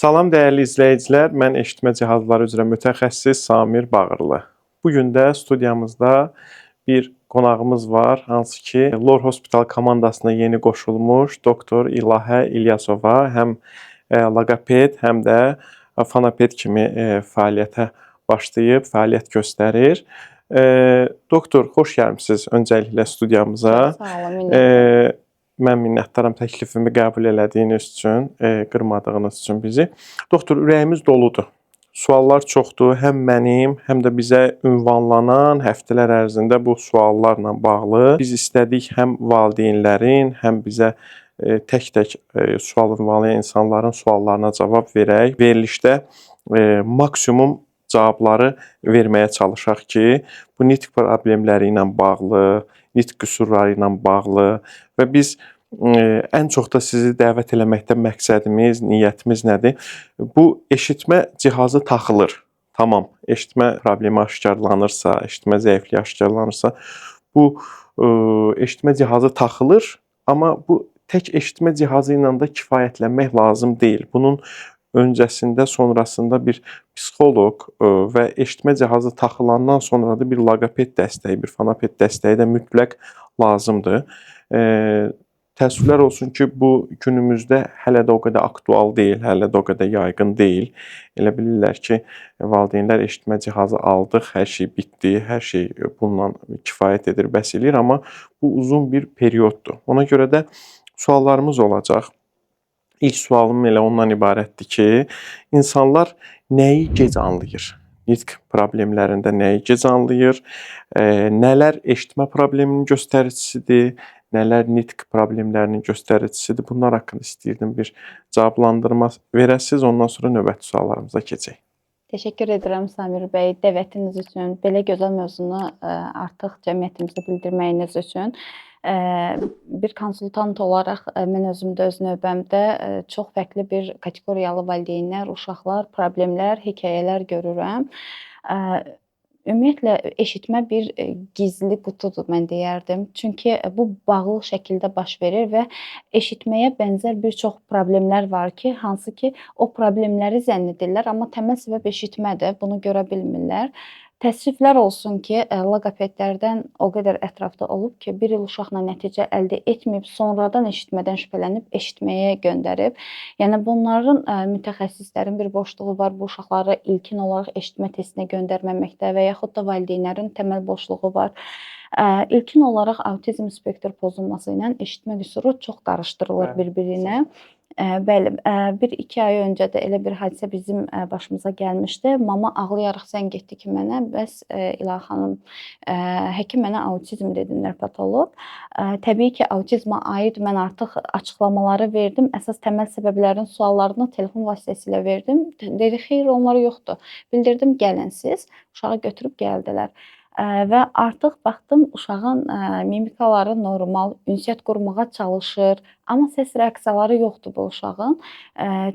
Salam dəyərli izləyicilər, mən eşitmə cihazları üzrə mütəxəssis Samir Bağırlı. Bu gün də studiyamızda bir qonağımız var, hansı ki, Lor Hospital komandasına yeni qoşulmuş doktor İlahə İlyasova həm loqoped, həm də fonoped kimi fəaliyyətə başlayıb, fəaliyyət göstərir. Doktor, xoş gəlmisiniz öncəliklə studiyamıza. Sağ olun, minnətdaram. Mən minnətdaram təklifimi qəbul elədiyiniz üçün, qırmadığınız üçün bizi. Doktor, ürəyimiz doludur. Suallar çoxdur. Həm mənim, həm də bizə ünvanlanan həftələr ərzində bu suallarla bağlı. Biz istədik həm valideynlərin, həm bizə tək-tək sual ünvanlayan insanların suallarına cavab verək. Verilişdə maksimum cavabları verməyə çalışaq ki, bu nitq problemləri ilə bağlı, nitq qüsurları ilə bağlı və biz ən çox da sizi dəvət eləməkdə məqsədimiz, niyyətimiz nədir? Bu eşitmə cihazı taxılır. Tamam, eşitmə problemi aşkarlanırsa, eşitmə zəifliyi aşkarlanırsa, bu eşitmə cihazı taxılır, amma bu tək eşitmə cihazı ilə də kifayətlənmək lazım deyil. Bunun öncəsində, sonrasında bir psixoloq və eşitmə cihazı taxılandan sonra da bir loqoped dəstəyi, bir fonoped dəstəyi də mütləq lazımdır. Təəssüflər olsun ki, bu günümüzdə hələ də o qədər aktual deyil, hələ də o qədər yayğın deyil. Elə bilirlər ki, valideynlər eşitmə cihazı aldıq, hər şey bitdi, hər şey bununla kifayət edir, bəs eləyir, amma bu uzun bir perioddur. Ona görə də suallarımız olacaq. İlk sualım elə ondan ibarətdir ki, insanlar nəyi gec anlayır? Nitq problemlərində nəyi gec anlayır? Nələr eşitmə probleminin göstəricisidir? Nələr nitq problemlərinin göstəricisidir? Bunlar haqqında istəyirdim bir cavablandırma verəsiniz, ondan sonra növbəti suallarımıza keçək. Təşəkkür edirəm Samir bəy, dəvətiniz üçün, belə gözəl mövzunu artıq cəmiyyətimizə bildirməyiniz üçün. Bir konsultant olaraq mən özüm də öz növbəmdə çox fərqli bir kateqoriyalı valideynlər, uşaqlar, problemlər, hekayələr görürəm. Ümumiyyətlə eşitmə bir gizli qutudur mən deyərdim. Çünki bu bağlı şəkildə baş verir və eşitməyə bənzər bir çox problemlər var ki, hansı ki o problemləri zənn edirlər, amma təməl səbəb eşitmədir. Bunu görə bilmirlər. Təəssüflər olsun ki, loqopedlərdən o qədər ətrafda olub ki, bir il uşaqla nəticə əldə etməyib, sonradan eşitmədən şübhələnib eşitməyə göndərib. Yəni bunların mütəxəssislərin bir boşluğu var, bu uşaqları ilkin olaraq eşitmə testinə göndərməməkdə və yaxud da valideynlərin təməl boşluğu var. İlkin olaraq autizm spektr pozulması ilə eşitmə qüsuru çox qarışdırılır bir-birinə. Bəli, 1-2 ay öncə də elə bir hadisə bizim başımıza gəlmişdi. Mama ağlayaraq zəng etdi ki, mənə, bəs İlahə xanım, həkim mənə autizm dedi, nörpatoloq. Təbii ki, autizmə aid mən artıq açıqlamaları verdim. Əsas təməl səbəblərin suallarını telefon vasitəsilə verdim. Dedi, xeyr, onları yoxdur. Bildirdim, gəlin siz. Uşağı götürüb gəldilər. Və artıq baxdım, uşağın mimikaları normal, ünsiyyət qurmağa çalışır, amma səs reaksiyaları yoxdur bu uşağın.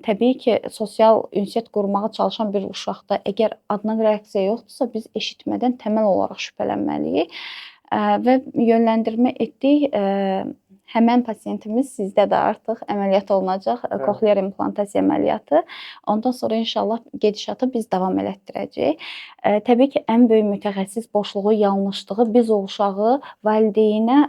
Təbii ki, sosial ünsiyyət qurmağa çalışan bir uşaqda əgər adına reaksiya yoxdursa, biz eşitmədən təməl olaraq şübhələnməliyik və yönləndirmə etdik. Həmən pasiyentimiz sizdə də artıq əməliyyat olunacaq, koxlear implantasiya əməliyyatı. Ondan sonra inşallah gedişatı biz davam elətdirəcəyik. Təbii ki, ən böyük mütəxəssis boşluğu, yanlışlığı biz o uşağı valideynə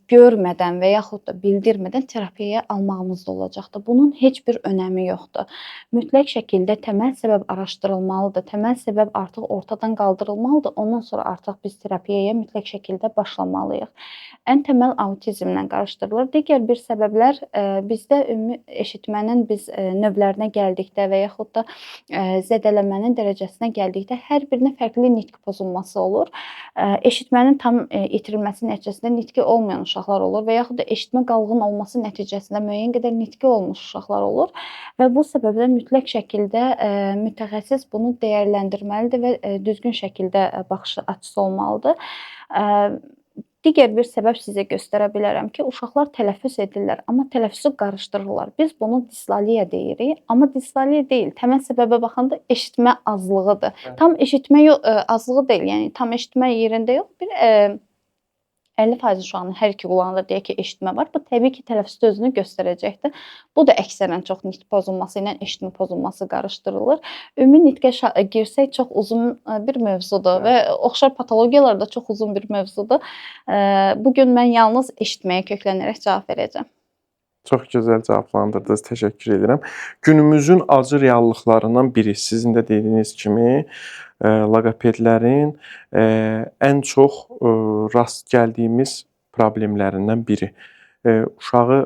görmədən və yaxud da bildirmədən terapiyaya almağımız da olacaqdır. Bunun heç bir önəmi yoxdur. Mütləq şəkildə təməl səbəb araşdırılmalıdır, təməl səbəb artıq ortadan qaldırılmalıdır. Ondan sonra artıq biz terapiyaya mütləq şəkildə başlamalıyıq. Ən təməl autizmlə qarışdırılır. Digər bir səbəblər bizdə ümumi eşitmənin biz növlərinə gəldikdə və yaxud da zədələnmənin dərəcəsinə gəldikdə hər birinə fərqli nitq pozulması olur. Eşitmənin tam itirilməsi nəticəsində nitqi olmayan uşaqlar olur və yaxud da eşitmə qalğın olması nəticəsində müəyyən qədər nitqi olmuş uşaqlar olur və bu səbəbdən mütləq şəkildə mütəxəssis bunu dəyərləndirməlidir və düzgün şəkildə baxış açısı olmalıdır. Digər bir səbəb sizə göstərə bilərəm ki, uşaqlar tələffüz edirlər, amma tələffüzü qarışdırırlar. Biz bunu dislaliya deyirik, amma dislaliya deyil. Təməl səbəbə baxanda eşitmə azlığıdır. Tam eşitmə azlığı deyil, yəni tam eşitmə yerində yox, bir 50% uşağın hər iki qulağında deyək ki, eşitmə var. Bu təbii ki, tələffüzdə özünü göstərəcəkdir. Bu da əksərən çox nitq pozulması ilə eşitmə pozulması qarışdırılır. Ümumi nitqə girsək çox uzun bir mövzudur və oxşar patologiyalar da çox uzun bir mövzudur. Bu gün mən yalnız eşitməyə köklənərək cavab verəcəm. Çox gözəl cavablandırdınız. Təşəkkür edirəm. Günümüzün acı reallıqlarından biri sizin də dediyiniz kimi loqopedlərin ən çox rast gəldiyimiz problemlərindən biri. Uşağı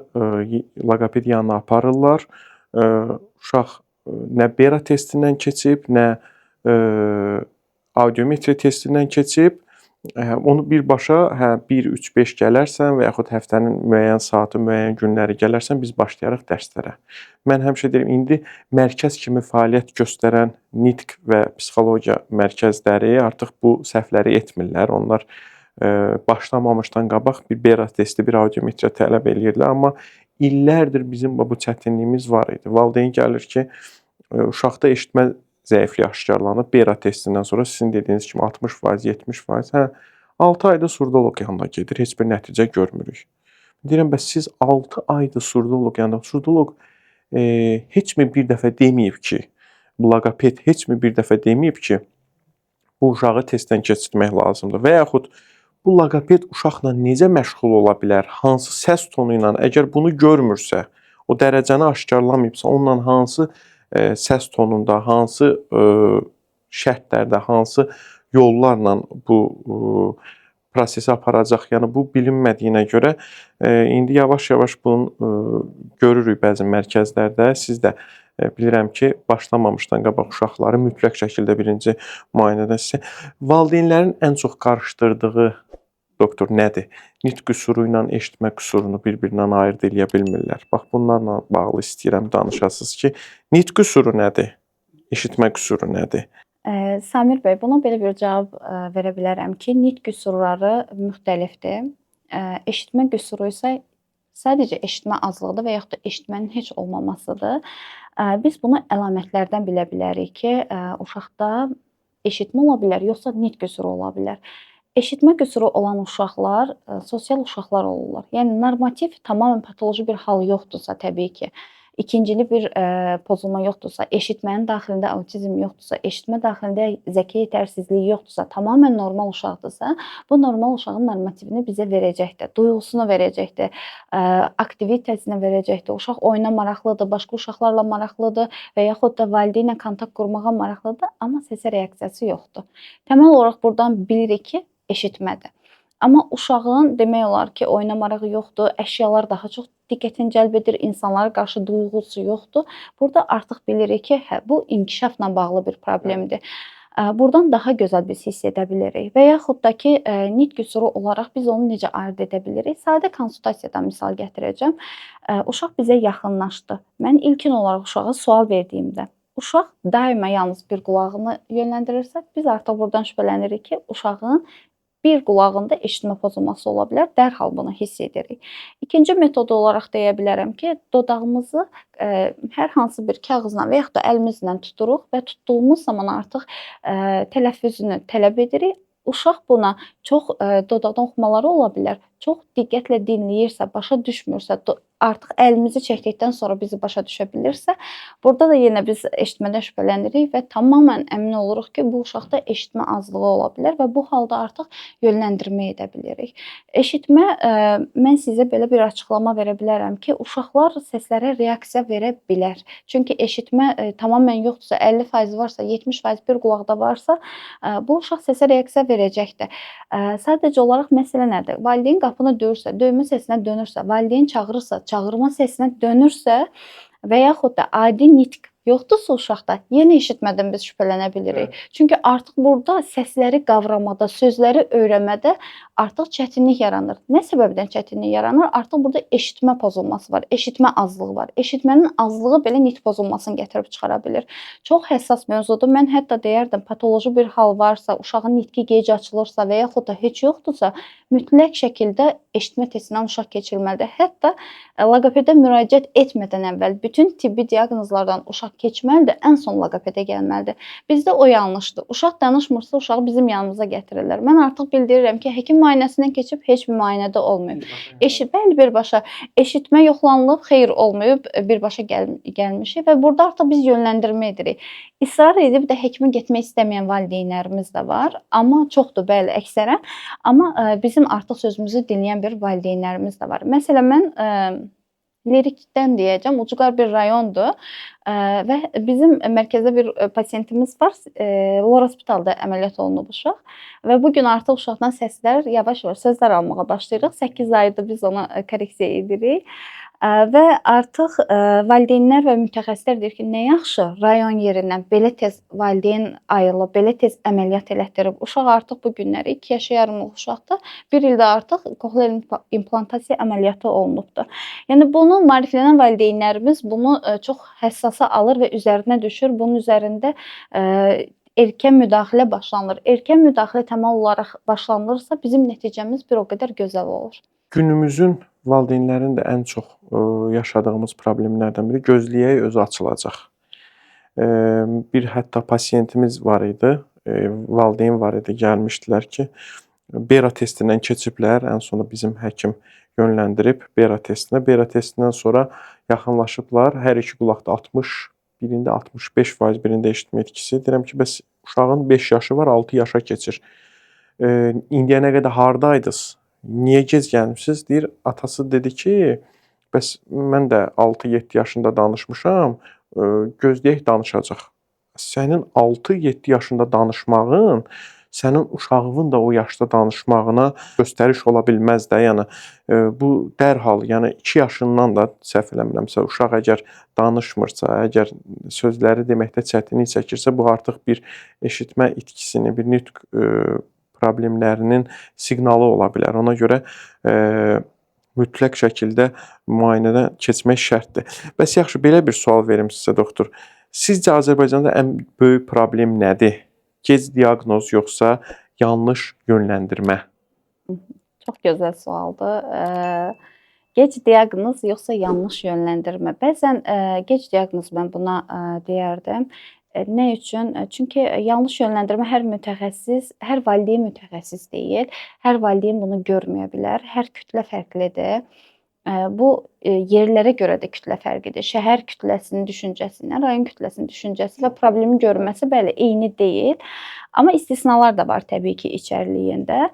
loqoped yanına aparırlar. Uşaq nə Bera testindən keçib, nə audiometri testindən keçib. Onu birbaşa 1-3-5 gələrsən və yaxud həftənin müəyyən saatı, müəyyən günləri gələrsən, biz başlayarıq dərslərə. Mən həmişə deyirəm, indi mərkəz kimi fəaliyyət göstərən nitq və psixologiya mərkəzləri artıq bu səhvləri etmirlər. Onlar başlamamışdan qabaq bir Bera testi, bir audiometriya tələb edirdilər, amma illərdir bizim bu çətinliyimiz var idi. Valideyn gəlir ki, uşaqda eşitmə zəifliyi aşkarlanıb. Bera testindən sonra sizin dediyiniz kimi 60%, 70%, 6 ayda surdoloq yanına gedir, heç bir nəticə görmürük. Deyirəm, bəs siz 6 ayda surdoloq yanında, surdoloq heç mi bir dəfə deməyib ki, loqoped heç mi bir dəfə deməyib ki, bu uşağı testdən keçirmək lazımdır və yaxud bu loqoped uşaqla necə məşğul ola bilər, hansı səs tonu ilə, əgər bunu görmürsə, o dərəcəni aşkarlamayıbsa, onunla hansı səs tonunda, hansı şərtlərdə, hansı yollarla bu prosesi aparacaq. Yəni bu bilinmədiyinə görə indi yavaş-yavaş bunu görürük bəzi mərkəzlərdə. Siz də bilirəm ki, başlamamışdan qabaq uşaqları mütləq şəkildə birinci müayinədən sizə. Valideynlərin ən çox qarışdırdığı doktor nədir? Nitq qüsuru ilə eşitmə qüsurunu bir-birindən ayırd eləyə bilmirlər. Bax, bunlarla bağlı istəyirəm danışasınız ki, nitq qüsuru nədir? Eşitmə qüsuru nədir? Samir bəy, buna belə bir cavab verə bilərəm ki, nitq qüsurları müxtəlifdir. Eşitmə qüsuru isə sadəcə eşitmə azlığıdır və yaxud da eşitmənin heç olmamasıdır. Biz bunu əlamətlərdən bilə bilərik ki, uşaqda eşitmə ola bilər, yoxsa nitq qüsuru ola bilər. Eşitmə qüsuru olan uşaqlar sosial uşaqlar olurlar. Yəni normativ, tamamilə patoloji bir hal yoxdursa, təbii ki, ikincili bir pozulma yoxdursa, eşitmənin daxilində autizm yoxdursa, eşitmə daxilində zəka yetərsizliyi yoxdursa, tamamilə normal uşaqdırsa, bu normal uşağın normativini bizə verəcəkdir, duyğusunu verəcəkdir, aktivitəsini verəcəkdir. Uşaq oyuna maraqlıdır, başqa uşaqlarla maraqlıdır və yaxud da valideynlə kontakt qurmağa maraqlıdır, amma səsə reaksiyası yoxdur. Təməl olaraq buradan bilirik ki, eşitmədir. Amma uşağın demək olar ki, oyuna marağı yoxdur, əşyalar daha çox diqqətini cəlb edir, insanlara qarşı duyğusu yoxdur. Burada artıq bilirik ki, bu inkişafla bağlı bir problemdir. Buradan daha gözəl biz hiss edə bilərik. Və yaxud da ki, nitq qüsuru olaraq biz onu necə ayırd edə bilirik? Sadə konsultasiyadan misal gətirəcəm. Uşaq bizə yaxınlaşdı. Mən ilkin olaraq uşağa sual verdiyimdə, uşaq daima yalnız bir qulağını yönləndirirsə, biz artıq buradan şübhələnirik ki, uşağın bir qulağında eşitmə pozulması ola bilər. Dərhal bunu hiss edirik. İkinci metod olaraq deyə bilərəm ki, dodağımızı hər hansı bir kağızla və yaxud da əlimizlə tuturuq və tutduğumuz zaman artıq tələffüzünü tələb edirik. Uşaq buna çox dodaqdan oxumaları ola bilər. Çox diqqətlə dinləyirsə, başa düşmürsə, artıq əlimizi çəkdikdən sonra bizi başa düşə bilirsə, burada da yenə biz eşitmədən şübhələnirik və tamamilə əmin oluruq ki, bu uşaqda eşitmə azlığı ola bilər və bu halda artıq yönləndirmə edə bilirik. Eşitmə, mən sizə belə bir açıqlama verə bilərəm ki, uşaqlar səslərə reaksiya verə bilər. Çünki eşitmə tamamilə yoxdursa, 50% varsa, 70% bir qulaqda varsa, bu uşaq səsə reaksiya verəcəkdir. Sadəcə olaraq məsələ nədir? Valideyn qapını döyürsə, döymə səsinə dönürsə, valideyn çağırırsa, çağırma səsinə dönürsə və yaxud da adi nitq yoxdursa uşaqda, yenə eşitmədən biz şübhələnə bilirik. Çünki artıq burada səsləri qavramada, sözləri öyrənmədə artıq çətinlik yaranır. Nə səbəbdən çətinlik yaranır? Artıq burada eşitmə pozulması var, eşitmə azlığı var. Eşitmənin azlığı belə nitq pozulmasını gətirib çıxara bilir. Çox həssas mövzudur. Mən hətta deyərdim, patoloji bir hal varsa, uşağın nitqi gec açılırsa və yaxud da heç yoxdursa, mütləq şəkildə eşitmə testindən uşaq keçirilməlidir. Hətta loqopedə müraciət etmədən əvvəl bütün tibbi diaqnozlardan uşaq keçməlidir, ən son loqopedə gəlməlidir. Bizdə o yanlışdır. Uşaq danışmırsa, uşağı bizim yanımıza gətirirlər. Mən artıq bildirirəm ki, həkim müayinəsindən keçib heç bir müayinədə olmayıb. Bəli, birbaşa eşitmə yoxlanılıb, xeyr olmayıb, birbaşa gəlmişik və burada artıq biz yönləndirmə edirik. İsrar edib də həkimə getmək istəməyən valideynlərimiz də var, amma çoxdur, bəli, əksərən. Amma bizim artıq sözümüzü dinləyən bir valideynlərimiz də var. Məsələn, mən Lerikdən deyəcəm, ucqar bir rayondur və bizim mərkəzdə bir pasiyentimiz var. Lor Hospitalda əməliyyat olunub uşaq və bu gün artıq uşaqdan səslər yavaş-yavaş sözlər almağa başlayırıq. 8 aydır biz ona korreksiya edirik. Və artıq valideynlər və mütəxəssislər deyir ki, nə yaxşı rayon yerindən belə tez valideyn ayılıb, belə tez əməliyyat elətdirib. Uşaq artıq bu günləri 2 yaşı yarımlıq uşaqda 1 ildə artıq koklear implantasiya əməliyyatı olunubdur. Yəni bunu maariflənən valideynlərimiz bunu çox həssasa alır və üzərinə düşür. Bunun üzərində erkən müdaxilə başlanılır. Erkən müdaxilə təmal olaraq başlanılırsa bizim nəticəmiz bir o qədər gözəl olur. Günümüzün valideynlərin də ən çox yaşadığımız problemlərdən biri gözləyək özü açılacaq. Bir hətta pasiyentimiz var idi, valideyn var idi, gəlmişdilər ki, bera testindən keçiblər, ən sonunda bizim həkim yönləndirib bera testinə. Bera testindən sonra yaxınlaşıblar, hər iki qulaqda 60, birində 65%, birində eşitmə itkisi. Deyirəm ki, bəs uşağın 5 yaşı var, 6 yaşa keçir. İndiyənə qədər hardaydınız? Niyə gec gəlmisiniz? Deyir, atası dedi ki, bəs mən də 6-7 yaşında danışmışam, gözləyək danışacaq. Sənin 6-7 yaşında danışmağın, sənin uşağının da o yaşda danışmağına göstəriş ola bilməz də. Yəni bu dərhal, yəni 2 yaşından da səhv eləmirəmsə, uşaq əgər danışmırsa, əgər sözləri deməkdə çətinlik çəkirsə, bu artıq bir eşitmə itkisini, bir nitq problemlərinin siqnalı ola bilər. Ona görə mütləq şəkildə müayinədən keçmək şərtdir. Bəs yaxşı, belə bir sual verim sizə, doktor. Sizcə Azərbaycanda ən böyük problem nədir? Gec diaqnoz yoxsa yanlış yönləndirmə? Çox gözəl sualdır. Gec diaqnoz yoxsa yanlış yönləndirmə? Bəzən gec diaqnoz mən buna deyərdim. Nə üçün? Çünki yanlış yönləndirmə hər mütəxəssis, hər valideyn mütəxəssis deyil. Hər valideyn bunu görməyə bilər. Hər kütlə fərqlidir. Bu yerlərə görə də kütlə fərqidir. Şəhər kütləsinin düşüncəsindən rayon kütləsinin düşüncəsi və problemin görünməsi bəli eyni deyil. Amma istisnalar da var təbii ki içəriliyində.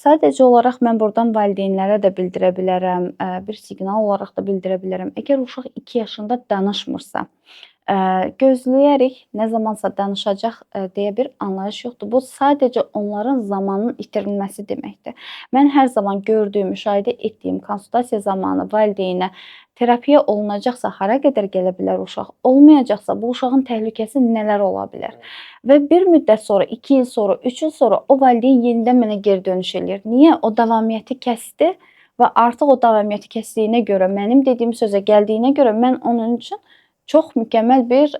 Sadəcə olaraq mən buradan valideynlərə də bildirə bilərəm, bir siqnal olaraq da bildirə bilərəm. Əgər uşaq 2 yaşında danışmırsa, gözləyərik, nə zamansa danışacaq deyə bir anlayış yoxdur. Bu sadəcə onların zamanın itirilməsi deməkdir. Mən hər zaman gördüyüm, müşahidə etdiyim konsultasiya zamanı valideynə terapiya olunacaqsa hara qədər gələ bilər uşaq, olmayacaqsa bu uşağın təhlükəsi nələr ola bilər? Və bir müddət sonra, 2 il sonra, 3 il sonra o valideyn yenidən mənə geri dönüş eləyir. Niyə? O davamiyyəti kəsdi və artıq o davamiyyəti kəsdiyinə görə, mənim dediyim sözə gəldiyinə görə mən onun üçün çox mükəmməl bir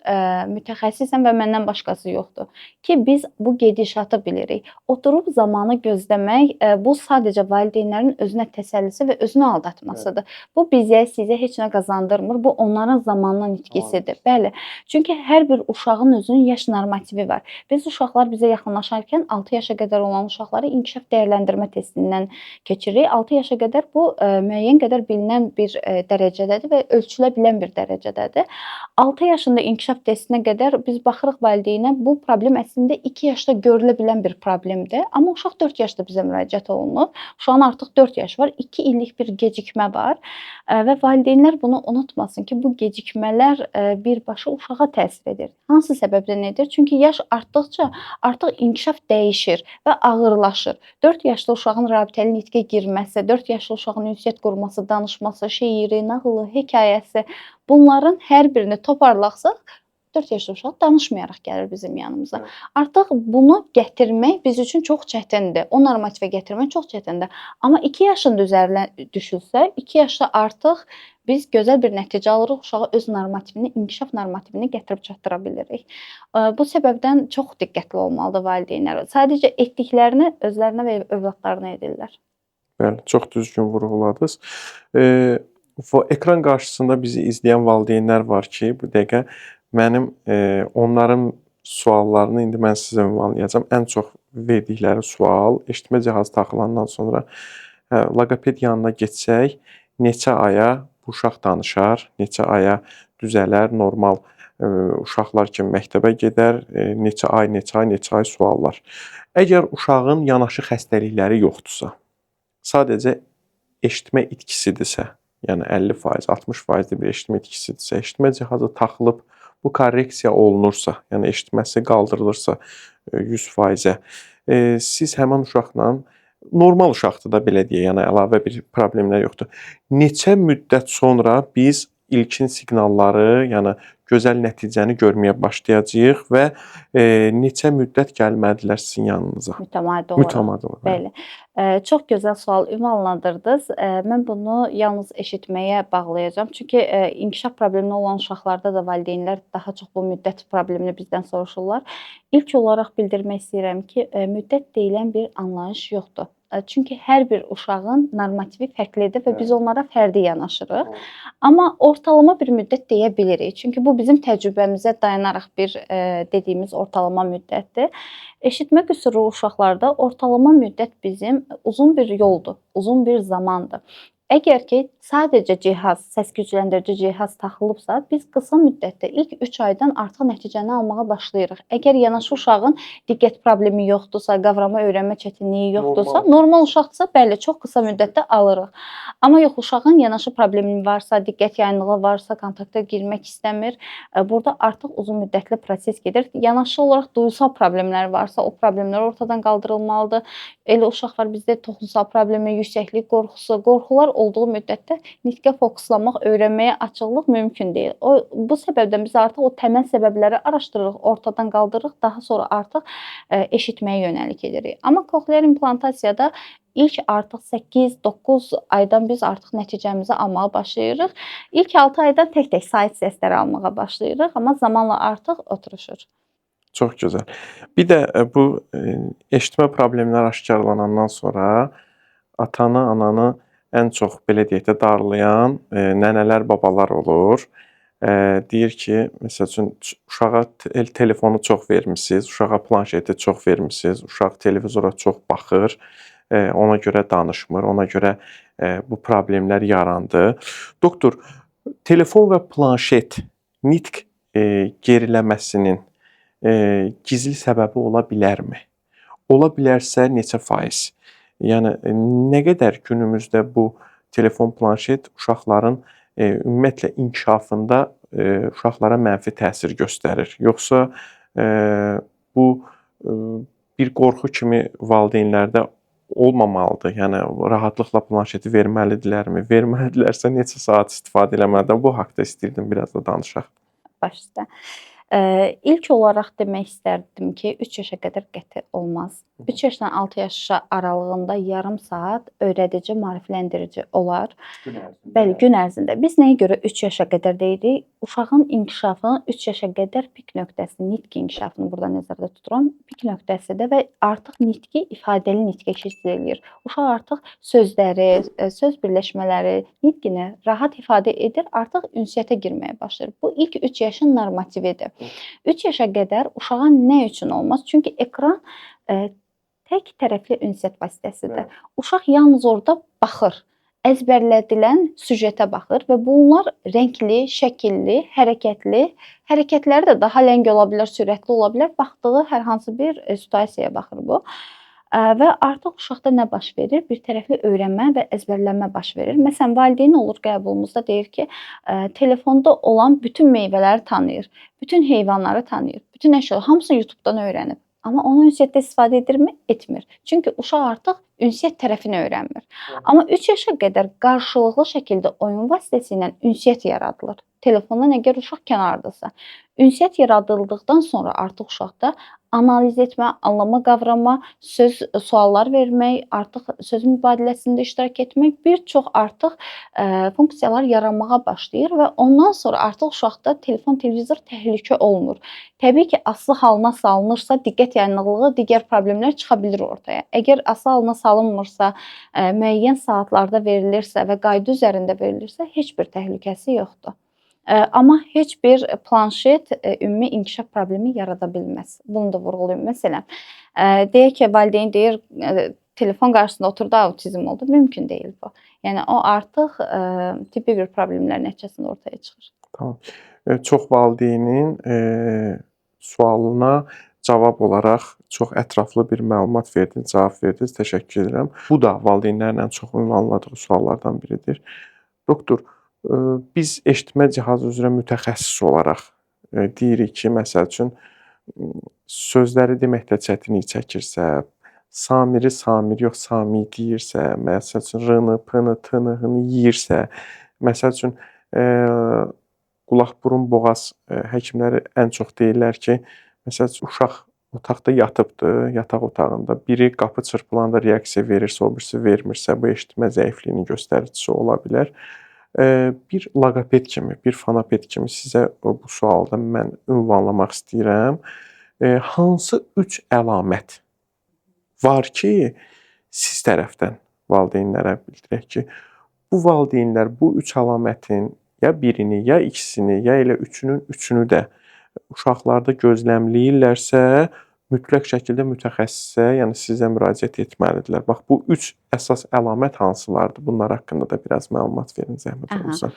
mütəxəssisəm və məndən başqası yoxdur ki, biz bu gedişatı bilirik. Oturub zamanı gözləmək, bu sadəcə valideynlərin özünə təsəllisi və özünü aldatmasıdır. Bu bizə, sizə heç nə qazandırmır. Bu onların zamanının itkisidir. Bəli. Çünki hər bir uşağın özünün yaş normativi var. Biz uşaqlar bizə yaxınlaşarkən 6 yaşa qədər olan uşaqları inkişaf dəyərləndirmə testindən keçiririk. 6 yaşa qədər bu müəyyən qədər bilinən bir dərəcədədir və ölçülə bilən bir dərəcədədir. 6 yaşında inkişaf testinə qədər biz baxırıq valideynə, bu problem əslində 2 yaşda görülə bilən bir problemdir. Amma uşaq 4 yaşda bizə müraciət olunub. Uşağın artıq 4 yaşı var, 2 illik bir gecikmə var və valideynlər bunu unutmasın ki, bu gecikmələr birbaşa uşağa təsir edir. Hansı səbəbdən edir? Çünki yaş artdıqca artıq inkişaf dəyişir və ağırlaşır. 4 yaşlı uşağın rabitəli nitqə girməsi, 4 yaşlı uşağın ünsiyyət qurması, danışması, şeiri, nağılı, hekayəsi, bunların hər birini toparlaxsaq 4 yaşlı uşaq danışmayaraq gəlir bizim yanımıza. Artıq bunu gətirmək biz üçün çox çətindir. O normativə gətirmək çox çətindir. Amma 2 yaşında üzərinə düşülsə, 2 yaşda artıq biz gözəl bir nəticə alırıq, uşağa öz normativini, inkişaf normativini gətirib çatdıra bilirik. Bu səbəbdən çox diqqətli olmalıdır valideynlər. Sadəcə etdiklərini özlərinə və övladlarına edirlər. Bəli, çox düzgün vurğuladınız. ekran qarşısında bizi izləyən valideynlər var ki, bu dəqiqə mənim onların suallarını indi mən sizə ünvanlayacağam. Ən çox verdikləri sual eşitmə cihazı taxılandan sonra loqoped yanına getsək, neçə aya bu uşaq danışar, neçə aya düzələr, normal uşaqlar kimi məktəbə gedər, neçə ay suallar. Əgər uşağın yanaşı xəstəlikləri yoxdursa, sadəcə eşitmə itkisidirsə, yəni 50%, 60% bir eşitmə itkisidirsə, eşitmə cihazı taxılıb bu korreksiya olunursa, yəni eşitməsi qaldırılırsa 100%-ə, siz həmin uşaqla normal uşaqdır da belə deyək, yəni əlavə bir problemlər yoxdur. Neçə müddət sonra biz ilkin siqnalları, yəni gözəl nəticəni görməyə başlayacağıq və neçə müddət gəlməlidirlər sizin yanınıza? Mütəmadi olaraq. Mütəmadi olaraq. Bəli. Çox gözəl sual ünvanlandırdınız. Mən bunu yalnız eşitməyə bağlayacağam. Çünki inkişaf problemi olan uşaqlarda da valideynlər daha çox bu müddət problemini bizdən soruşurlar. İlk olaraq bildirmək istəyirəm ki, müddət deyilən bir anlayış yoxdur. Çünki hər bir uşağın normativi fərqlidir və biz onlara fərdi yanaşırıq. Amma ortalama bir müddət deyə bilirik. Çünki bu bizim təcrübəmizə dayanaraq bir dediyimiz ortalama müddətdir. Eşitmə qüsurlu uşaqlarda ortalama müddət bizim uzun bir yoldur, uzun bir zamandır. Əgər ki, sadəcə cihaz, səs gücləndirici cihaz taxılıbsa, biz qısa müddətdə ilk 3 aydan artıq nəticəni almağa başlayırıq. Əgər yanaşı uşağın diqqət problemi yoxdursa, qavrama öyrənmə çətinliyi yoxdursa, normal uşaqdırsa, bəli, çox qısa müddətdə alırıq. Amma yox, uşağın yanaşı problemi varsa, diqqət yayınlığı varsa, kontakta girmək istəmir, burada artıq uzun müddətli proses gedir. Yanaşı olaraq duyusal problemlər varsa, o problemlər ortadan qaldırılmalıdır. Elə uşaq var bizdə toxunusal problemi, yüksəklik qorxusu, qorxular olduğu müddətdə nitqə fokuslanmaq, öyrənməyə açıqlıq mümkün deyil. Bu səbəbdən biz artıq o təməl səbəbləri araşdırırıq, ortadan qaldırırıq, daha sonra artıq eşitməyə yönəlik edirik. Amma koklear implantasiyada ilk artıq 8-9 aydan biz artıq nəticəmizi almağa başlayırıq. İlk 6 aydan tək-tək sait səsləri almağa başlayırıq, amma zamanla artıq oturuşur. Çox gözəl. Bir də bu eşitmə problemləri aşkarlanandan sonra atanı, ananı ən çox belə deyək də darlayan nənələr, babalar olur. Deyir ki, məsəl üçün uşağa telefonu çox vermisiniz, uşağa planşeti çox vermisiniz, uşaq televizora çox baxır, ona görə danışmır, ona görə bu problemlər yarandı. Doktor, telefon və planşet nitq geriləməsinin gizli səbəbi ola bilərmi? Ola bilərsə neçə faiz? Yəni nə qədər günümüzdə bu telefon, planşet uşaqların ümumiyyətlə inkişafında uşaqlara mənfi təsir göstərir? Yoxsa bu bir qorxu kimi valideynlərdə olmamalıdır? Yəni rahatlıqla planşeti verməlidirlərmi? Verməlidirlərsə neçə saat istifadə etməlidirlər? Bu haqqda istəyirdim biraz da danışaq. Baş üstə. İlk olaraq demək istərdim ki, 3 yaşa qədər qəti olmaz. 3 yaşdan 6 yaşa aralığında yarım saat öyrədici, maarifləndirici olar. Bəli, gün ərzində. Biz nəyə görə 3 yaşa qədər deyirik? Uşağın inkişafının 3 yaşa qədər pik nöqtəsi, nitq inkişafını burada nəzərdə tuturam. Pik nöqtəsidir və artıq nitqi ifadəli nitqə keçid eləyir. Uşaq artıq sözləri, söz birləşmələri, nitqini rahat ifadə edir, artıq ünsiyyətə girməyə başlayır. Bu ilk 3 yaşın normatividir. 3 yaşa qədər uşağa nə üçün olmaz? Çünki ekran tək tərəfli ünsiyyət vasitəsidir. Uşaq yalnız orada baxır. Əzbərlədilən süjetə baxır və bunlar rəngli, şəkilli, hərəkətli, hərəkətləri də daha ləng ola bilər, sürətli ola bilər. Baxdığı hər hansı bir situasiyaya baxır bu. Və artıq uşaqda nə baş verir? Bir tərəfli öyrənmə və əzbərlənmə baş verir. Məsələn, valideyn olur qəbulumuzda deyir ki, telefonda olan bütün meyvələri tanıyır, bütün heyvanları tanıyır, bütün əşyaları hamısını YouTube-dan öyrənib. Amma onu ünsiyyətdə istifadə edirmi? Etmir. Çünki uşaq artıq ünsiyyət tərəfini öyrənmir. Amma 3 yaşa qədər qarşılıqlı şəkildə oyun vasitəsilə ünsiyyət yaradılır. Telefondan əgər uşaq kənardırsa, ünsiyyət yaradıldıqdan sonra artıq uşaqda analiz etmə, anlama, qavrama, suallar vermək, artıq söz mübadiləsində iştirak etmək, bir çox artıq funksiyalar yaranmağa başlayır və ondan sonra artıq uşaqda telefon, televizor təhlükə olmur. Təbii ki, asılı halına salınırsa diqqət yayınıqlığı, digər problemlər çıxa bilir ortaya. Əgər asılı halına salınmırsa, müəyyən saatlarda verilirsə və qayda üzərində verilirsə, heç bir təhlükəsi yoxdur. Amma heç bir planşet ümumi inkişaf problemi yarada bilməz. Bunu da vurğulayım. Məsələn, deyək ki, valideyn deyir, telefon qarşısında oturdu, autizm oldu. Mümkün deyil bu. Yəni o artıq tibbi bir problemlər nəticəsində ortaya çıxır. Tamam. Çox valideynin sualına cavab olaraq çox ətraflı bir məlumat verdiniz, cavab verdiniz. Təşəkkür edirəm. Bu da valideynlərin ən çox ünvanladığı suallardan biridir. Doktor, biz eşitmə cihazı üzrə mütəxəssis olaraq deyirik ki, məsəl üçün sözləri deməkdə çətinlik çəkirsə, Samiri Samir yox Sami deyirsə, məsəl üçün r-nı, p-nı, t-nı, h-nı yeyirsə, məsəl üçün qulaq, burun, boğaz həkimləri ən çox deyirlər ki, məsəl üçün uşaq otaqda yatıbdır, yataq otağında. Biri qapı çırpılanda reaksiya verirsə, o birisi vermirsə, bu eşitmə zəifliyinin göstəricisi ola bilər. Bir loqoped kimi, bir fonoped kimi sizə bu sualda mən ünvanlamaq istəyirəm. Hansı 3 əlamət var ki, siz tərəfdən valideynlərə bildirək ki, bu valideynlər bu 3 əlamətin ya birini, ya ikisini, ya elə üçünü də uşaqlarda gözləmləyirlərsə, mütləq şəkildə mütəxəssisə, yəni sizə müraciət etməlidirlər. Bax, bu 3 əsas əlamət hansılardır? Bunlar haqqında da biraz məlumat verin, zəhmət olursa.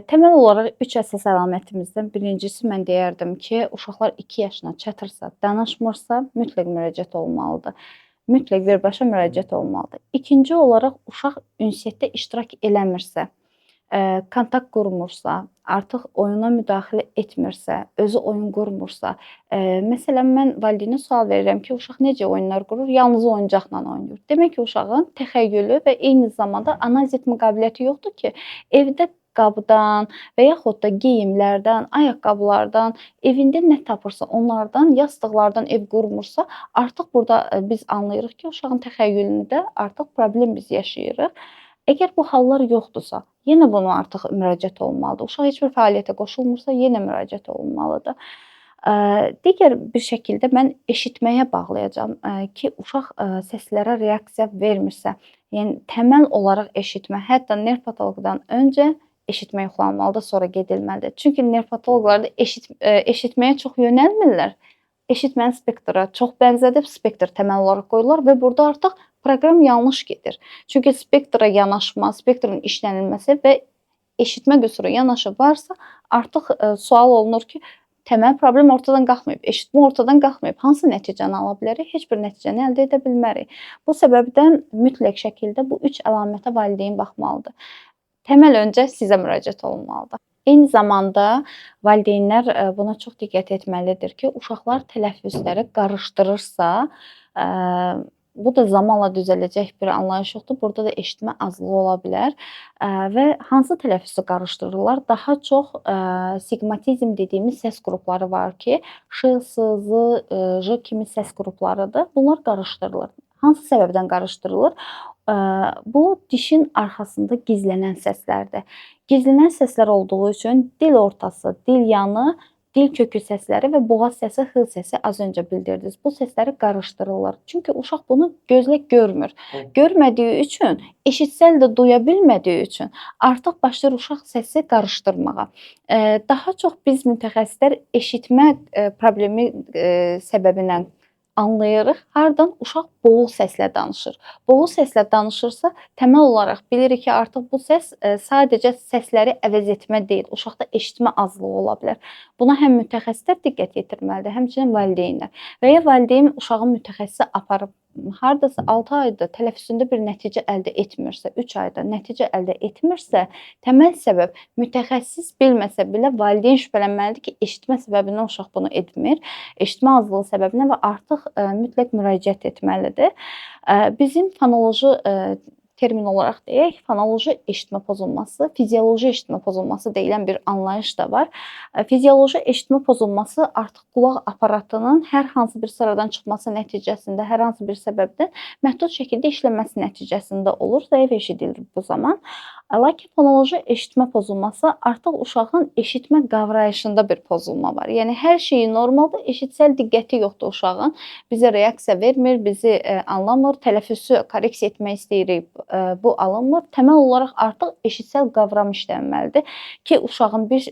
Təməl olaraq 3 əsas əlamətimizdən birincisi mən deyərdim ki, uşaqlar 2 yaşına çatırsa, danışmırsa, mütləq müraciət olmalıdır. Mütləq birbaşa müraciət olmalıdır. İkinci olaraq uşaq ünsiyyətdə iştirak eləmirsə, kontakt qurmursa, artıq oyuna müdaxilə etmirsə, özü oyun qurmursa, məsələn, mən valideynə sual verirəm ki, uşaq necə oyunlar qurur? Yalnız oyuncaqla oynayır. Demək ki, uşağın təxəyyülü və eyni zamanda analiz etmə qabiliyyəti yoxdur ki, evdə qabdan və yaxud da geyimlərdən, ayaqqabılardan, evində nə tapırsa onlardan, yastıqlardan ev qurmursa, artıq burada biz anlayırıq ki, uşağın təxəyyülündə artıq problem biz yaşayırıq. Əgər bu hallar yoxdursa, yenə bunu artıq müraciət olunmalıdır. Uşaq heç bir fəaliyyətə qoşulmursa, yenə müraciət olunmalıdır. Digər bir şəkildə mən eşitməyə bağlayacağam ki, uşaq səslərə reaksiya vermirsə, yəni təməl olaraq eşitmə, hətta nervpatoloqdan öncə eşitmə yoxlanılmalıdır, sonra gedilməlidir. Çünki nervpatoloqlar da eşitməyə çox yönəlmirlər. Eşitmənin spektra çox bənzədib, spektr təməl olaraq qoyurlar və burada artıq proqram yanlış gedir. Çünki spektra yanaşma, spektrın işlənilməsi və eşitmə qüsuru yanaşı varsa, artıq sual olunur ki, təməl problem ortadan qalxmayıb, eşitmə ortadan qalxmayıb. Hansı nəticəni ala bilərik? Heç bir nəticəni əldə edə bilmərik. Bu səbəbdən mütləq şəkildə bu 3 əlamətə valideyn baxmalıdır. Təməl öncə sizə müraciət olunmalıdır. Eyni zamanda valideynlər buna çox diqqət etməlidir ki, uşaqlar tələffüzləri qarışdırırsa, bu da zamanla düzələcək bir anlayış yoxdur. Burada da eşitmə azlığı ola bilər və hansı tələffüzü qarışdırırlar? Daha çox siqmatizm dediyimiz səs qrupları var ki, ş, s, z, j kimi səs qruplarıdır. Bunlar qarışdırılır. Hansı səbəbdən qarışdırılır? Bu dişin arxasında gizlənən səslərdir. Gizlənən səslər olduğu üçün dil ortası, dil yanı, dil kökü səsləri və boğaz səsi, h səsi az öncə bildirdiniz. Bu səsləri qarışdırırlar. Çünki uşaq bunu gözlə görmür. Görmədiyi üçün, eşitsəl də duya bilmədiyi üçün artıq başlayır uşaq səsi qarışdırmağa. Daha çox biz mütəxəssislər eşitmə problemi səbəbindən anlayırıq. Hardan? Uşaq boğuq səslə danışır. Boğuq səslə danışırsa, təməl olaraq bilirik ki, artıq bu səs sadəcə səsləri əvəz etmə deyil, uşaqda eşitmə azlığı ola bilər. Buna həm mütəxəssislər diqqət yetirməlidir, həmçinin valideynlər. Və ya valideyn uşağı mütəxəssisə aparıb hardasa 6 ayda tələffüzündə bir nəticə əldə etmirsə, 3 ayda nəticə əldə etmirsə, təməl səbəb mütəxəssis bilməsə belə valideyn şübhələnməlidir ki, eşitmə səbəbindən uşaq bunu etmir. Eşitmə azlığı səbəbindən və artıq mütləq müraciət etməlidir. Bizim fonoloji termin olaraq deyək, fonoloji eşitmə pozulması, fizioloji eşitmə pozulması deyilən bir anlayış da var. Fizioloji eşitmə pozulması artıq qulaq aparatının hər hansı bir sıradan çıxması nəticəsində, hər hansı bir səbəbdən məhdud şəkildə işləməsi nəticəsində olur, zəif eşidilir bu zaman. Lakin fonoloji eşitmə pozulması artıq uşağın eşitmə qavrayışında bir pozulma var. Yəni hər şeyi normaldır, eşitsel diqqəti yoxdur uşağın. Bizə reaksiya vermir, bizi anlamır, tələffüzü korreksiya etmək istəyirik, bu alınmır. Təməl olaraq artıq eşitsel qavram işlənməlidir ki, uşağın bir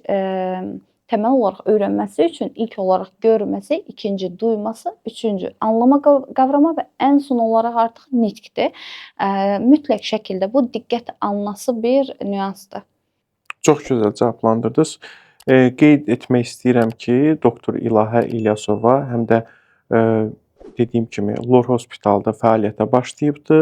təməl olaraq öyrənməsi üçün ilk olaraq görməsi, ikinci duyması, üçüncü anlama qavrama və ən son olaraq artıq nitqdir. Mütləq şəkildə bu diqqət alınası bir nüansdır. Çox gözəl cavablandırdınız. Qeyd etmək istəyirəm ki, doktor İlahə İlyasova həm də dediyim kimi Lor Hospitalda fəaliyyətə başlayıbdı.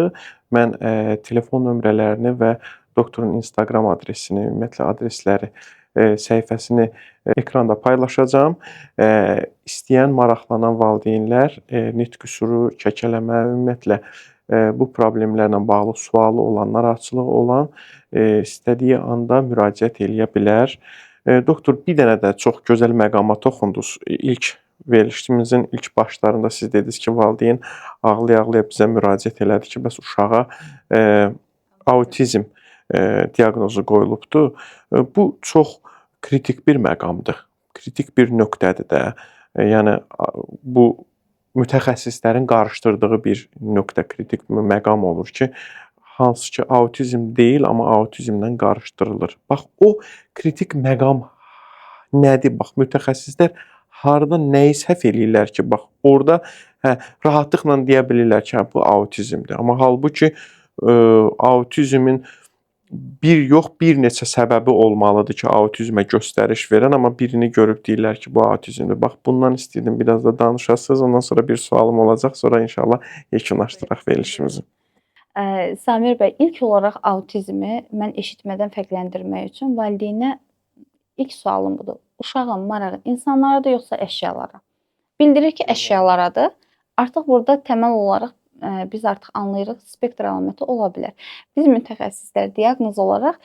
Mən telefon nömrələrini və doktorun Instagram adresini, ümumiyyətlə adresləri, səhifəsini ekranda paylaşacağam. İstəyən, maraqlanan valideynlər nitq qüsuru, kəkələmə, ümumiyyətlə bu problemlərlə bağlı sualı olan, narahatçılığı olan istədiyi anda müraciət eləyə bilər. Doktor, bir dənə də çox gözəl məqama toxundunuz. İlk verilişimizin ilk başlarında siz dediniz ki, valideyn ağlaya-ağlaya bizə müraciət elədi ki, bəs uşağa autizm diaqnozu qoyulubdur. Bu çox kritik bir məqamdır. Kritik bir nöqtədir də. Yəni bu mütəxəssislərin qarışdırdığı bir nöqtə, kritik məqam olur ki, hansı ki autizm deyil, amma autizmlə qarışdırılır. Bax, o kritik məqam nədir? Bax, mütəxəssislər harda nəyi səhv eləyirlər ki, bax, orada rahatlıqla deyə bilirlər ki, bu autizmdir. Amma halbuki autizmin bir neçə səbəbi olmalıdır ki, autizmə göstəriş verən, amma birini görüb deyirlər ki, bu autizmdir. Bax, bundan istəyirdim biraz da danışasınız. Ondan sonra bir sualım olacaq. Sonra inşallah yekunlaşdıraq verilişimizi. Samir bəy, ilk olaraq autizmi mən eşitmədən fərqləndirmək üçün valideynə ilk sualım budur. Uşağın marağı insanlara da yoxsa əşyalara? Bildirir ki, əşyalaradır. Artıq burada təməl olaraq biz artıq anlayırıq, spektr əlaməti ola bilər. Biz mütəxəssislər diaqnoz olaraq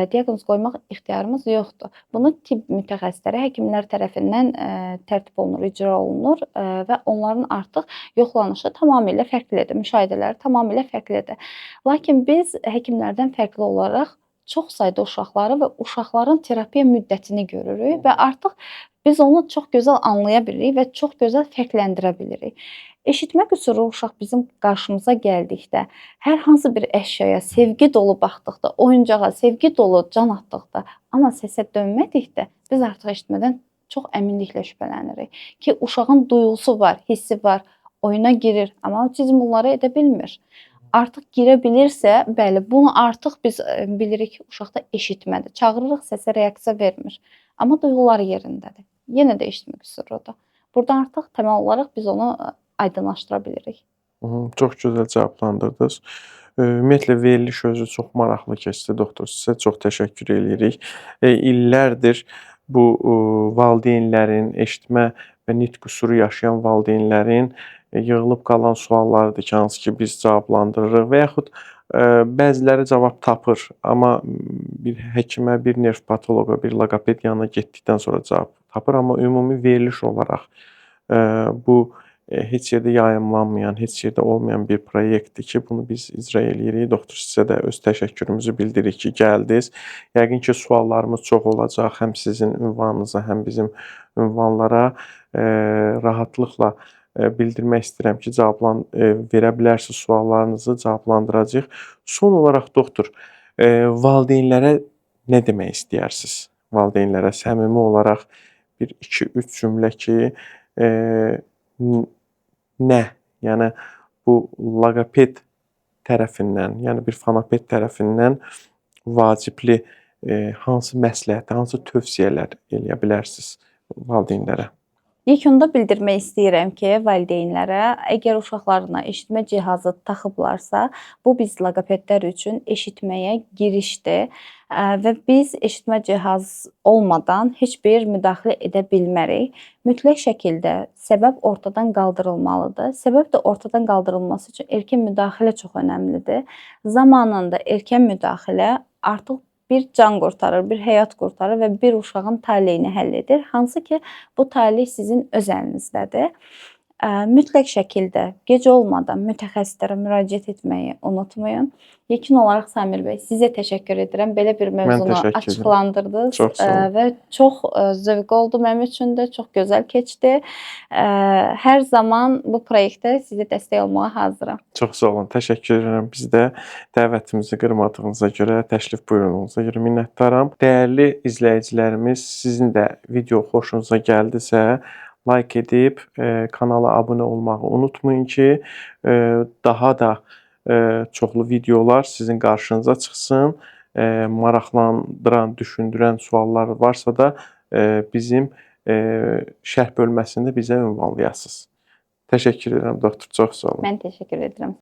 diaqnoz qoymaq ixtiyarımız yoxdur. Bunu tibb mütəxəssisləri, həkimlər tərəfindən tərtib olunur, icra olunur və onların artıq yoxlanışı tamamilə fərqlidir, müşahidələri tamamilə fərqlidir. Lakin biz həkimlərdən fərqli olaraq çox sayda uşaqları və uşaqların terapiya müddətini görürük və artıq biz onu çox gözəl anlaya bilirik və çox gözəl fərqləndirə bilirik. Eşitmə qüsuru uşaq bizim qarşımıza gəldikdə, hər hansı bir əşyaya sevgi dolu baxdıqda, oyuncağa sevgi dolu can atdıqda, amma səsə dönmədikdə biz artıq eşitmədən çox əminliklə şübhələnirik ki, uşağın duyğusu var, hissi var, oyuna girir, amma autizm bunları edə bilmir. Artıq girə bilirsə, bəli, bunu artıq biz bilirik ki, uşaqda eşitmədir. Çağırırıq, səsə reaksiya vermir. Amma duyğuları yerindədir. Yenə də eşitmə qüsurudur. Burada artıq təməl olaraq biz onu aydınlaşdıra bilirik. Çox gözəl cavablandırdınız. Ümumiyyətlə veriliş özü çox maraqlı keçdi, doktor. Sizə çox təşəkkür edirik. İllərdir bu valideynlərin, eşitmə və nitq qüsuru yaşayan valideynlərin yığılıb qalan suallarıdır ki, hansı ki biz cavablandırırıq və yaxud bəziləri cavab tapır, amma bir həkimə, bir nervpatoloqa, bir loqoped yanına getdikdən sonra cavab tapır, amma ümumi veriliş olaraq bu heç yerdə yayımlanmayan, heç yerdə olmayan bir proyektdir ki, bunu biz icra eləyirik. Doktor, sizə də öz təşəkkürümüzü bildiririk ki, gəldiniz. Yəqin ki, suallarımız çox olacaq, həm sizin ünvanınıza, həm bizim ünvanlara rahatlıqla bildirmək istəyirəm ki, verə bilərsiniz suallarınızı, cavablandıracağıq. Son olaraq, doktor, valideynlərə nə demək istəyirsiniz? Valideynlərə səmimi olaraq bir 2-3 cümlə ki, nə? Yəni bu loqoped tərəfindən, yəni bir fonoped tərəfindən vacibli hansı məsləhət, hansı tövsiyələr eləyə bilərsiniz valideynlərə? Yekunda bildirmək istəyirəm ki, valideynlərə, əgər uşaqlarına eşitmə cihazı taxıblarsa, bu biz loqopedlər üçün eşitməyə girişdir və biz eşitmə cihazı olmadan heç bir müdaxilə edə bilmərik. Mütləq şəkildə səbəb ortadan qaldırılmalıdır. Səbəb də ortadan qaldırılması üçün erkən müdaxilə çox önəmlidir. Zamanında erkən müdaxilə artıq bir can qurtarır, bir həyat qurtarır və bir uşağın taleyini həll edir. Hansı ki, bu taley sizin öz əlinizdədir. Mütləq şəkildə gec olmadan mütəxəssislərə müraciət etməyi unutmayın. Yekun olaraq Samir bəy, sizə təşəkkür edirəm. Belə bir mövzunu təşəkkür edirəm. açıqlandırdınız Çox sağ olun. və çox zövq oldu mənim üçün də, çox gözəl keçdi. Hər zaman bu layihədə sizə dəstək olmağa hazıram. Çox sağ olun. Təşəkkür edirəm. Biz də dəvətimizi qırmadığınıza görə, təşrif buyurduğunuza görə minnətdaram. Dəyərli izləyicilərimiz, sizin də video xoşunuza gəldisə, like edib kanala abunə olmağı unutmayın ki, daha da çoxlu videolar sizin qarşınıza çıxsın. Maraqlandıran, düşündürən suallar varsa da bizim şərh bölməsində bizə ünvanlayasınız. Təşəkkür edirəm doktor. Çox sağ olun. Mən təşəkkür edirəm.